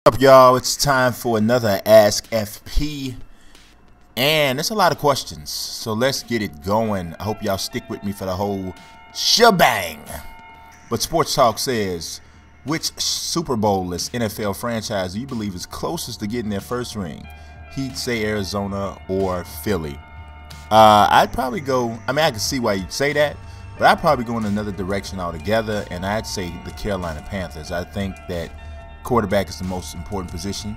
What's up, y'all? It's time for another Ask FP, and there's a lot of questions, so let's get it going. I hope y'all stick with me for the whole shebang. But Sports Talk says, which Super Bowl-less NFL franchise do you believe is closest to getting their first ring? He'd say Arizona or Philly. I'd probably go, I can see why you'd say that, but I'd probably go in another direction altogether, and I'd say the Carolina Panthers. I think that quarterback is the most important position,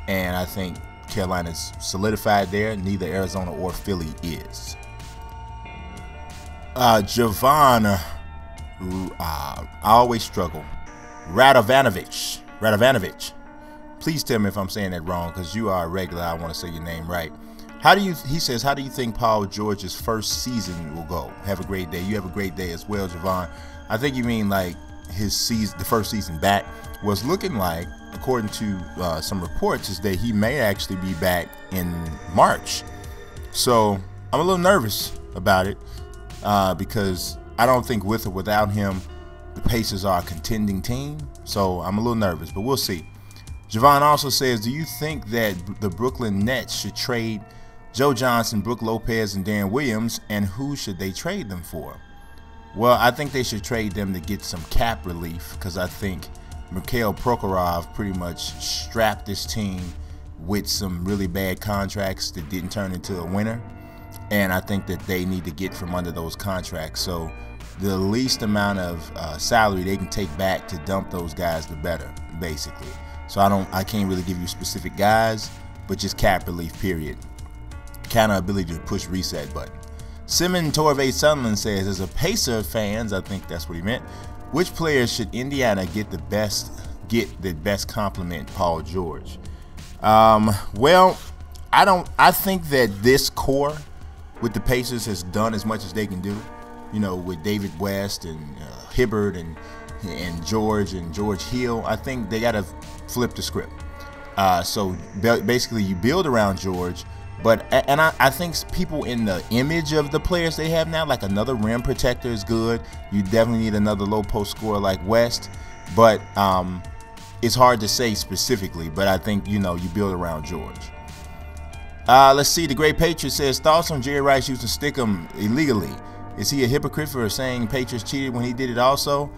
and I think Carolina's solidified there. Neither Arizona or Philly is. Javon, I always struggle. Radovanovich. Please tell me if I'm saying that wrong, because you are a regular. I want to say your name right. He says, how do you think Paul George's first season will go? Have a great day. You have a great day as well, Javon. I think you mean like his season, the first season back. Was looking like, according to some reports, is that he may actually be back in March. So I'm a little nervous about it because I don't think with or without him, the Pacers are a contending team. So I'm a little nervous, but we'll see. Javon also says, do you think that the Brooklyn Nets should trade Joe Johnson, Brook Lopez, and Darren Williams, and who should they trade them for? Well, I think they should trade them to get some cap relief, because I think Mikhail Prokhorov pretty much strapped this team with some really bad contracts that didn't turn into a winner, and I think that they need to get from under those contracts. So the least amount of salary they can take back to dump those guys, the better, basically. So I can't really give you specific guys, but just cap relief, period. Kind of ability to push reset button. Simon Torvey Sunderland says, as a Pacer fans, I think that's what he meant, which players should Indiana get that best compliment Paul George? Well, I think that this core with the Pacers has done as much as they can do. You know, with David West and Hibbert and George Hill, I think they got to flip the script. So basically, you build around George. But I think people in the image of the players they have now, like another rim protector is good. You definitely need another low post scorer like West. But it's hard to say specifically. But I think, you build around George. Let's see. The Great Patriot says, thoughts on Jerry Rice using Stickum illegally? Is he a hypocrite for saying Patriots cheated when he did it also?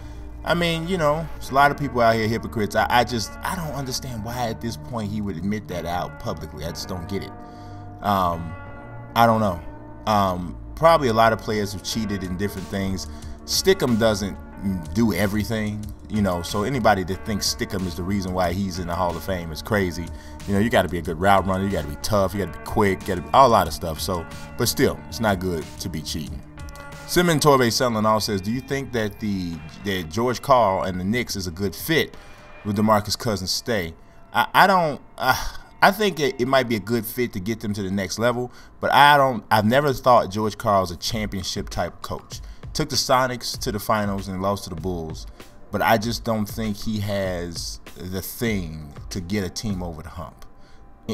There's a lot of people out here hypocrites. I don't understand why at this point he would admit that out publicly. I just don't get it. I don't know. Probably a lot of players have cheated in different things. Stickum doesn't do everything, so anybody that thinks Stickum is the reason why he's in the Hall of Fame is crazy. You got to be a good route runner, you got to be tough, you got to be quick, you got to be a lot of stuff. So, but still, it's not good to be cheating. Simon Torvey Sunderland also says, do you think that that George Karl and the Knicks is a good fit with DeMarcus Cousins stay? I think it might be a good fit to get them to the next level, but I've never thought George Karl's a championship type coach. Took the Sonics to the finals and lost to the Bulls, but I just don't think he has the thing to get a team over the hump,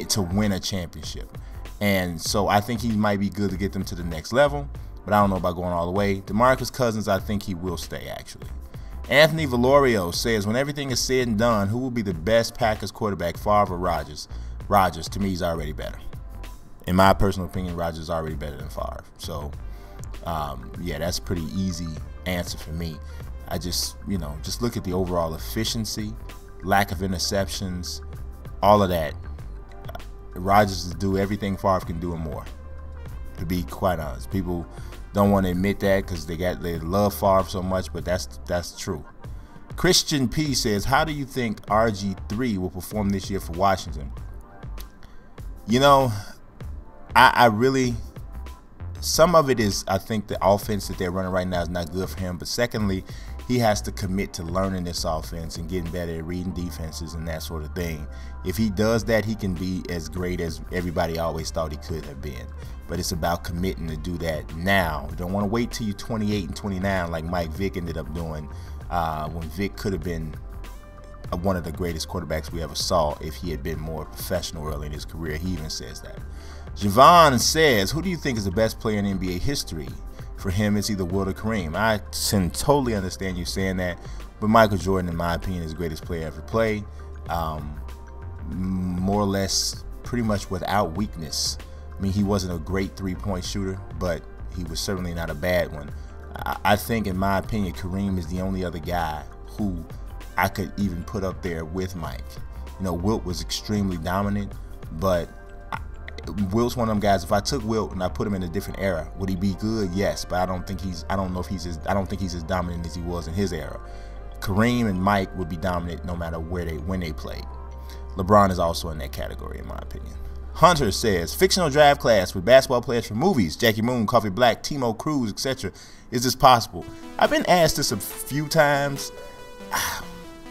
to win a championship. And so I think he might be good to get them to the next level, but I don't know about going all the way. DeMarcus Cousins, I think he will stay, actually. Anthony Valorio says, when everything is said and done, who will be the best Packers quarterback, Favre or Rodgers? Rodgers, to me, is already better. In my personal opinion, Rodgers is already better than Favre. So, yeah, that's a pretty easy answer for me. I just look at the overall efficiency, lack of interceptions, all of that. Rodgers will do everything Favre can do and more, to be quite honest. People don't want to admit that because they love Favre so much, but that's true. Christian P says, how do you think RG3 will perform this year for Washington? I really, some of it is, I think the offense that they're running right now is not good for him. But secondly, he has to commit to learning this offense and getting better at reading defenses and that sort of thing. If he does that, he can be as great as everybody always thought he could have been. But it's about committing to do that now. You don't want to wait till you're 28 and 29 like Mike Vick ended up doing when Vick could have been one of the greatest quarterbacks we ever saw if he had been more professional early in his career. He even says that. Javon says, who do you think is the best player in NBA history? For him, it's either Wilt or Kareem. I totally understand you saying that, but Michael Jordan, in my opinion, is the greatest player ever played. more or less pretty much without weakness. I mean, he wasn't a great three-point shooter, but he was certainly not a bad one. I think, in my opinion, Kareem is the only other guy who I could even put up there with Mike. You know, Wilt was extremely dominant, but Wilt's one of them guys. If I took Wilt and I put him in a different era, would he be good? Yes, but I don't think he's as dominant as he was in his era. Kareem and Mike would be dominant no matter when they played. LeBron is also in that category, in my opinion. Hunter says, fictional draft class with basketball players from movies, Jackie Moon, Coffee Black, Timo Cruz, etc. Is this possible? I've been asked this a few times.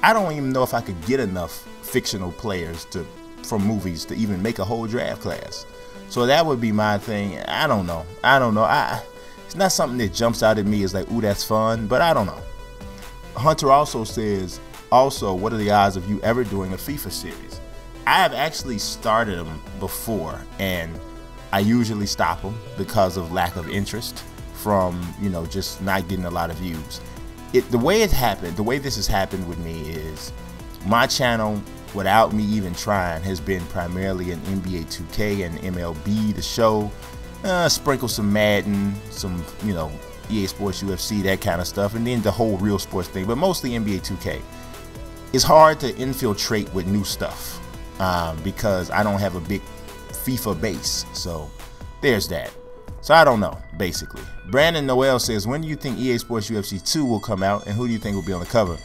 I don't even know if I could get enough fictional players from movies to even make a whole draft class. So that would be my thing. I don't know. It's not something that jumps out at me as like, ooh, that's fun, but I don't know. Hunter also says, what are the odds of you ever doing a FIFA series? I have actually started them before, and I usually stop them because of lack of interest from, you know, just not getting a lot of views. The way this has happened with me is my channel, without me even trying, has been primarily an NBA 2K and MLB, the show, sprinkle some Madden, some, you know, EA Sports UFC, that kind of stuff, and then the whole real sports thing, but mostly NBA 2K. It's hard to infiltrate with new stuff because I don't have a big FIFA base, so there's that. So I don't know, basically. Brandon Noel says, when do you think EA Sports UFC 2 will come out, and who do you think will be on the cover?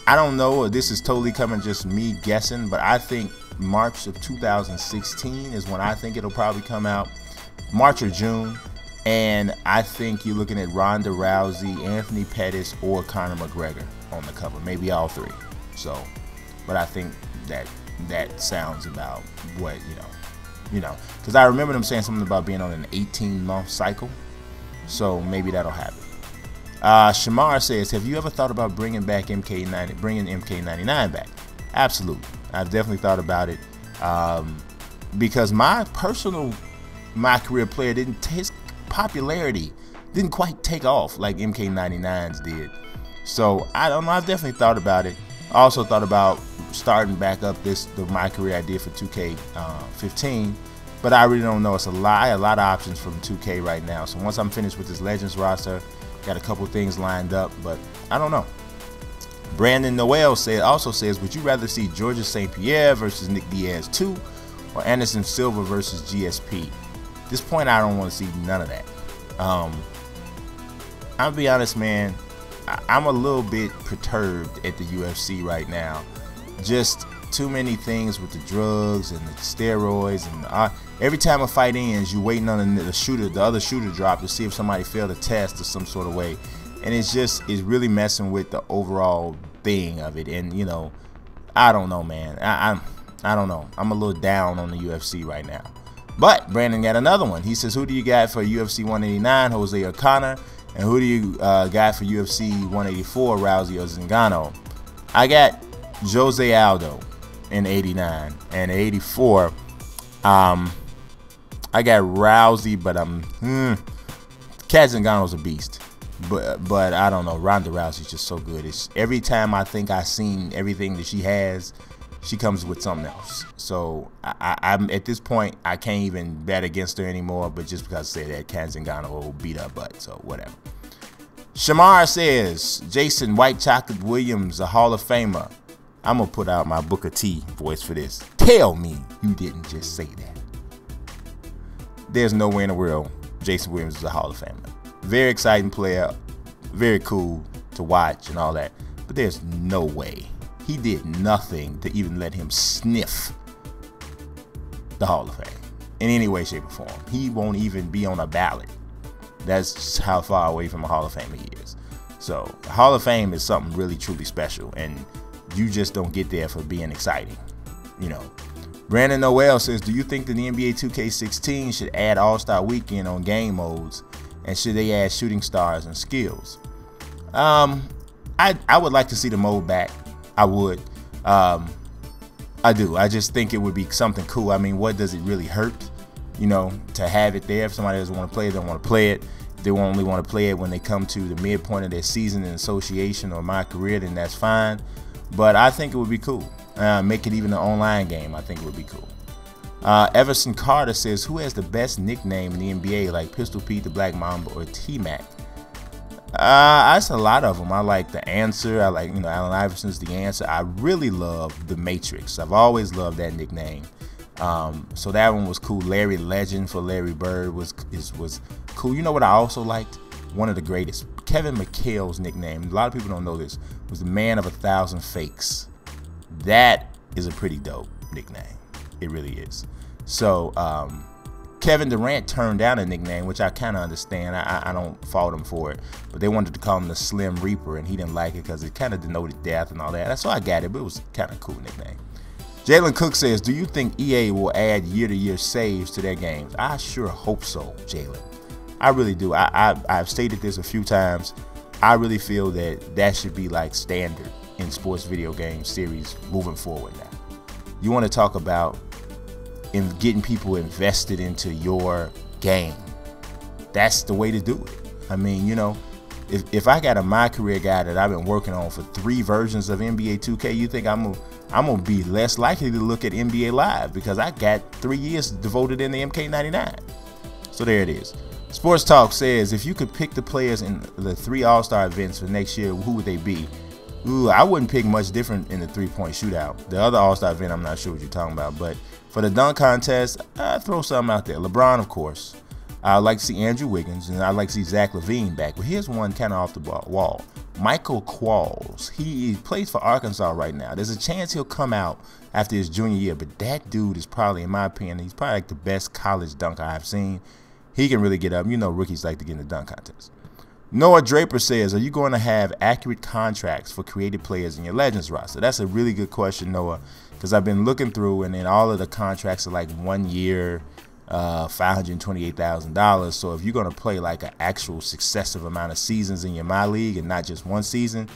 I don't know, this is totally coming just me guessing, but I think March of 2016 is when I think it'll probably come out. March or June. And I think you're looking at Ronda Rousey, Anthony Pettis, or Conor McGregor on the cover. Maybe all three. So, but I think that sounds about what, you know, because I remember them saying something about being on an 18-month cycle. So maybe that'll happen. Shamar says, have you ever thought about bringing MK99 back? Absolutely. I've definitely thought about it because my career player his popularity didn't quite take off like MK99's did. So I don't know. I've definitely thought about it. I also thought about starting back up my career I did for 2K15, but I really don't know. I have a lot of options from 2K right now. So once I'm finished with this Legends roster, got a couple things lined up, but I don't know. Brandon Noel also says, would you rather see Georges St. Pierre versus Nick Diaz 2 or Anderson Silva versus GSP? At this point, I don't want to see none of that. I'll be honest, man. I'm a little bit perturbed at the UFC right now. Just too many things with the drugs and the steroids, and every time a fight ends, you're waiting on the other shooter drop to see if somebody failed a test or some sort of way, and it's really messing with the overall thing of it. And you know, I don't know, man. I don't know. I'm a little down on the UFC right now. But Brandon got another one. He says, who do you got for UFC 189, Jose or Conor? And who do you got for UFC 184, Rousey or Zingano? I got Jose Aldo in 89. And 84, I got Rousey, but Cat Zingano's a beast. But I don't know. Ronda Rousey's just so good. Every time I think I've seen everything that she has, she comes with something else. So I'm at this point, I can't even bet against her anymore. But just because I say that, Cat Zingano will beat her butt. So whatever. Shamar says, Jason White Chocolate Williams, a Hall of Famer. I'm gonna put out my Booker T voice for this. Tell me you didn't just say that. There's no way in the world Jason Williams is a Hall of Famer. Very exciting player, very cool to watch and all that. But there's no way. He did nothing to even let him sniff the Hall of Fame in any way, shape, or form. He won't even be on a ballot. That's how far away from a Hall of Fame he is. So the Hall of Fame is something really, truly special, and you just don't get there for being exciting, you know. Brandon Noel says, do you think that the NBA 2K16 should add All-Star Weekend on game modes, and should they add shooting stars and skills? I would like to see the mode back. I would. I do. I just think it would be something cool. I mean, what does it really hurt, you know, to have it there? If somebody doesn't want to play it, they don't want to play it. If they only want to play it when they come to the midpoint of their season in association or my career, then that's fine. But I think it would be cool. Make it even an online game. I think it would be cool. Everson Carter says, who has the best nickname in the NBA, like Pistol Pete, the Black Mamba, or T-Mac? That's a lot of them. I like The Answer. I like, Allen Iverson's The Answer. I really love The Matrix. I've always loved that nickname. So that one was cool. Larry Legend for Larry Bird was cool. You know what I also liked? One of the greatest. Kevin McHale's nickname, a lot of people don't know this, was the Man of 1,000 Fakes. That is a pretty dope nickname. It really is. So, Kevin Durant turned down a nickname, which I kind of understand. I don't fault him for it. But they wanted to call him the Slim Reaper, and he didn't like it because it kind of denoted death and all that. So I got it, but it was kind of a cool nickname. Jalen Cook says, do you think EA will add year-to-year saves to their games? I sure hope so, Jalen. I really do. I've stated this a few times. I really feel that should be like standard in sports video game series moving forward now. You want to talk about getting people invested into your game. That's the way to do it. I mean, if I got a My Career guide that I've been working on for 3 versions of NBA 2K, you think I'm gonna be less likely to look at NBA Live because I got 3 years devoted in the MK99. So there it is. Sports Talk says, if you could pick the players in the 3 All-Star events for next year, who would they be? Ooh, I wouldn't pick much different in the 3-point shootout. The other All-Star event, I'm not sure what you're talking about. But for the dunk contest, I'd throw something out there. LeBron, of course. I'd like to see Andrew Wiggins, and I'd like to see Zach LaVine back. But here's one kind of off the wall. Michael Qualls. He plays for Arkansas right now. There's a chance he'll come out after his junior year. But that dude is probably, in my opinion, he's probably like the best college dunker I've seen. He can really get up. Rookies like to get in the dunk contest. Noah Draper says, are you going to have accurate contracts for creative players in your Legends roster? That's a really good question, Noah, because I've been looking through, and then all of the contracts are like 1 year, $528,000. So if you're going to play like an actual successive amount of seasons in your My League and not just one season,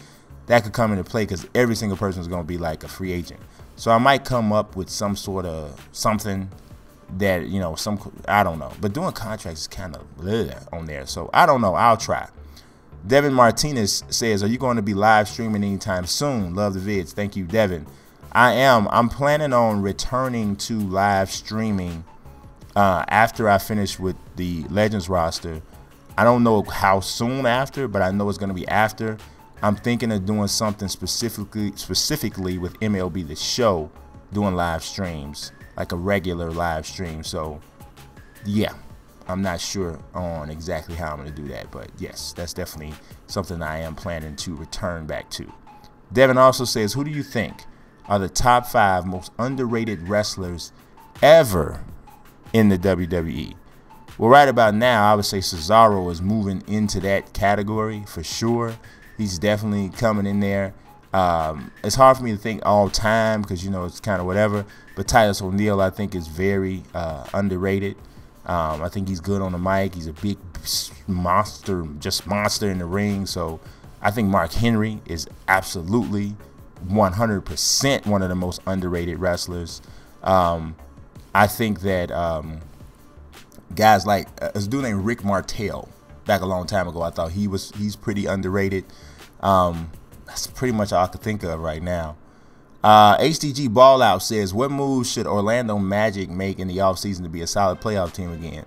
that could come into play because every single person is going to be like a free agent. So I might come up with some sort of something that, I don't know. But doing contracts is kind of on there. So I don't know. I'll try. Devin Martinez says, are you going to be live streaming anytime soon? Love the vids. Thank you, Devin. I am. I'm planning on returning to live streaming after I finish with the Legends roster. I don't know how soon after, but I know it's going to be after. I'm thinking of doing something specifically with MLB The Show, doing live streams, like a regular live stream. So, yeah. I'm not sure on exactly how I'm going to do that, but yes, that's definitely something I am planning to return back to. Devin also says, who do you think are the top 5 most underrated wrestlers ever in the WWE? Well, right about now, I would say Cesaro is moving into that category for sure. He's definitely coming in there. It's hard for me to think all time because, it's kind of whatever, but Titus O'Neil, I think, is very underrated. I think he's good on the mic. He's a big monster, just monster in the ring. So I think Mark Henry is absolutely 100% one of the most underrated wrestlers. I think that guys like a dude named Rick Martel back a long time ago, I thought he's pretty underrated. That's pretty much all I could think of right now. HDG Ball Out says, what moves should Orlando Magic make in the offseason to be a solid playoff team again?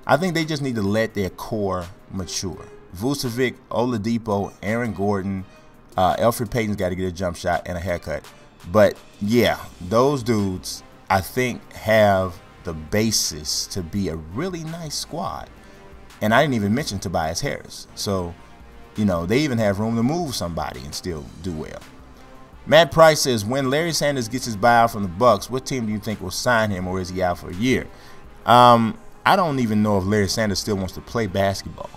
I think they just need to let their core mature. Vucevic, Oladipo, Aaron Gordon, Elfrid Payton's got to get a jump shot and a haircut. But, yeah, those dudes, I think, have the basis to be a really nice squad. And I didn't even mention Tobias Harris. So, they even have room to move somebody and still do well. Matt Price says, when Larry Sanders gets his buyout from the Bucks, what team do you think will sign him, or is he out for a year? I don't even know if Larry Sanders still wants to play basketball.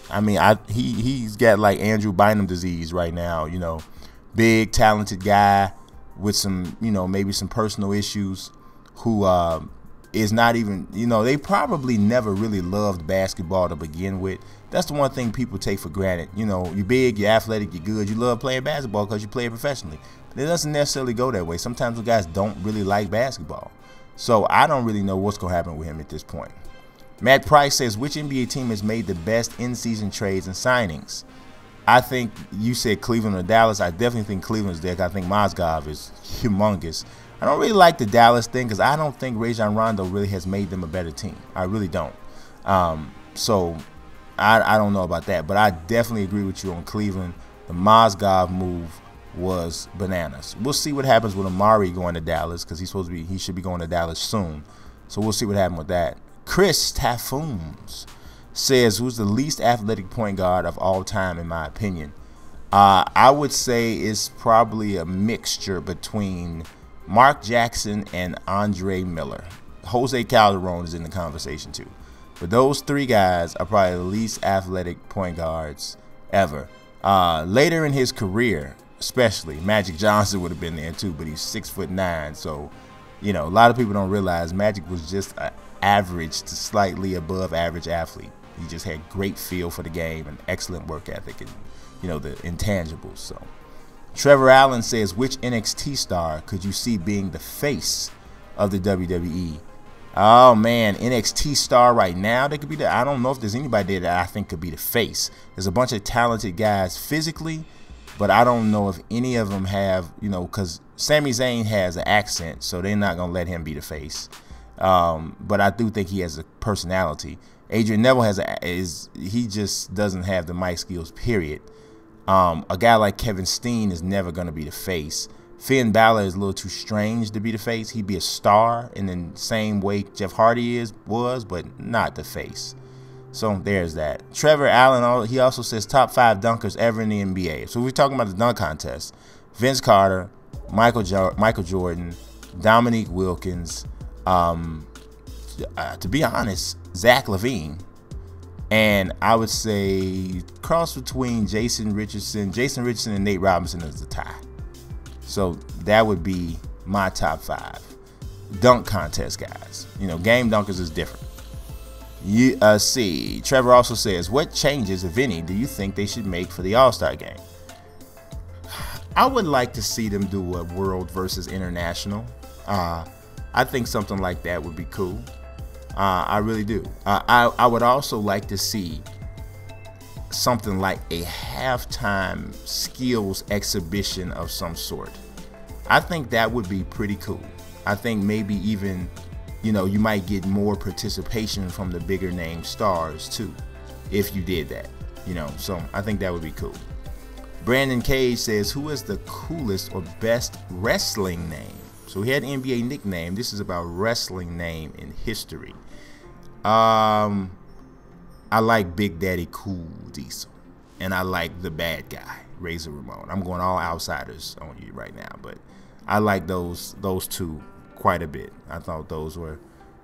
I mean, he's got like Andrew Bynum disease right now, big, talented guy with some, maybe some personal issues who is not even, they probably never really loved basketball to begin with. That's the one thing people take for granted. You're big, you're athletic, you're good, you love playing basketball because you play it professionally. It doesn't necessarily go that way. Sometimes the guys don't really like basketball. So I don't really know what's going to happen with him at this point. Matt Price says, which NBA team has made the best in-season trades and signings? I think you said Cleveland or Dallas. I definitely think Cleveland's there. I think Mozgov is humongous. I don't really like the Dallas thing because I don't think Rajon Rondo really has made them a better team. I really don't. So I don't know about that, but I definitely agree with you on Cleveland. The Mozgov move was bananas. We'll see what happens with Amari going to Dallas because he should be going to Dallas soon. So we'll see what happens with that. Chris Tafoons says, who's the least athletic point guard of all time, in my opinion? I would say it's probably a mixture between Mark Jackson and Andre Miller. Jose Calderon is in the conversation too. But those three guys are probably the least athletic point guards ever. Later in his career, especially, Magic Johnson would have been there too, but he's 6'9". So, you know, a lot of people don't realize Magic was just an average to slightly above average athlete. He just had great feel for the game and excellent work ethic and, you know, the intangibles. So, Trevor Allen says, which NXT star could you see being the face of the WWE? Oh, man, NXT star right now, they could be I don't know if there's anybody there that I think could be the face. There's a bunch of talented guys physically, but I don't know if any of them have, you know, because Sami Zayn has an accent, so they're not going to let him be the face. But I do think he has a personality. Adrian Neville he just doesn't have the mic skills, period. A guy like Kevin Steen is never going to be the face. Finn Balor is a little too strange to be the face. He'd be a star in the same way Jeff Hardy was, but not the face. So there's that. Trevor Allen, he also says top 5 dunkers ever in the NBA. So we're talking about the dunk contest. Vince Carter, Michael Jordan, Dominique Wilkins, to be honest, Zach LaVine, and I would say cross between Jason Richardson and Nate Robinson is the tie. So that would be my top 5 dunk contest guys. You know, game dunkers is different. See, Trevor also says, what changes, if any, do you think they should make for the All-Star game? I would like to see them do a world versus international. I think something like that would be cool. I really do. I would also like to see something like a halftime skills exhibition of some sort. I think that would be pretty cool. I think maybe even, you know, you might get more participation from the bigger name stars too, if you did that, you know. So I think that would be cool. Brandon Cage says, who is the coolest or best wrestling name? So he had an NBA nickname. This is about wrestling name in history. I like Big Daddy Cool Diesel, and I like the bad guy, Razor Ramon. I'm going all outsiders on you right now, but I like those two quite a bit. I thought those were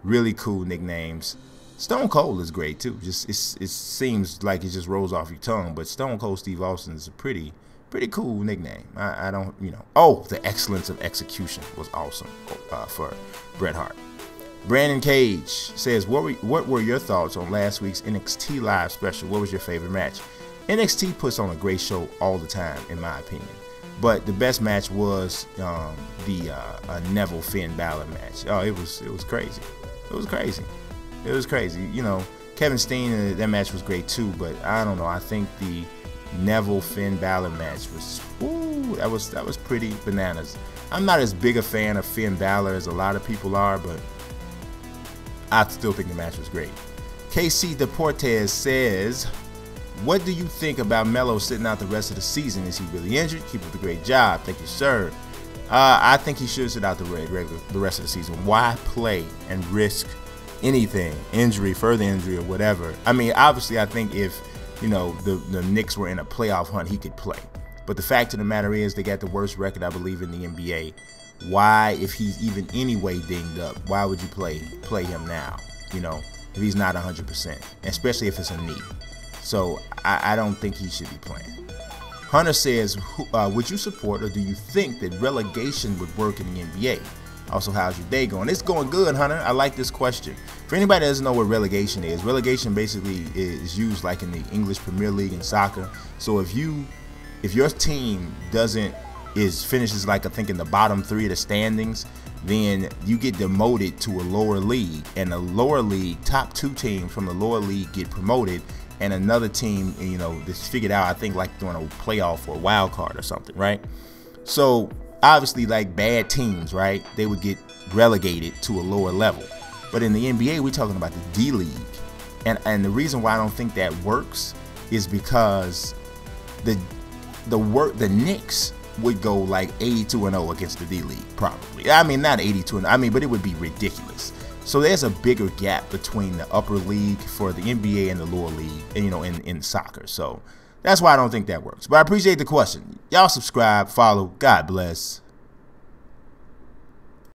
really cool nicknames. Stone Cold is great too. Just it seems like it just rolls off your tongue, but Stone Cold Steve Austin is a pretty cool nickname. I don't, you know. Oh, the excellence of execution was awesome for Bret Hart. Brandon Cage says, what were your thoughts on last week's NXT Live special? What was your favorite match? NXT puts on a great show all the time, in my opinion. But the best match was the Neville Finn Balor match. Oh, it was crazy. It was crazy. It was crazy. You know, Kevin Steen, that match was great too. But I don't know. I think the Neville Finn Balor match was, woo, that was pretty bananas. I'm not as big a fan of Finn Balor as a lot of people are, but I still think the match was great. KC Deportes says, what do you think about Melo sitting out the rest of the season? Is he really injured? Keep up the great job. Thank you, sir. I think he should sit out the rest of the season. Why play and risk anything, injury, further injury, or whatever? I mean, obviously, I think if, you know, the Knicks were in a playoff hunt, he could play. But the fact of the matter is, they got the worst record, I believe, in the NBA. Why, if he's even anyway dinged up, why would you play him now? You know, if he's not 100%, especially if it's a knee. So I don't think he should be playing. Hunter says, would you support or do you think that relegation would work in the NBA? Also, how's your day going? It's going good, Hunter. I like this question. For anybody that doesn't know what relegation basically is used like in the English Premier League and soccer. So if your team finishes like, I think, in the bottom 3 of the standings, then you get demoted to a lower league, and the lower league top 2 teams from the lower league get promoted, and another team, you know, that's figured out, I think, like doing a playoff or a wild card or something, right? So obviously, like bad teams, right, they would get relegated to a lower level. But in the NBA, we're talking about the D League, and the reason why I don't think that works is because the Knicks would go like 82-0 against the D League, probably. I mean, not 82-0. I mean, but it would be ridiculous. So there's a bigger gap between the upper league for the NBA and the lower league, and, you know, in soccer. So that's why I don't think that works. But I appreciate the question. Y'all subscribe, follow. God bless.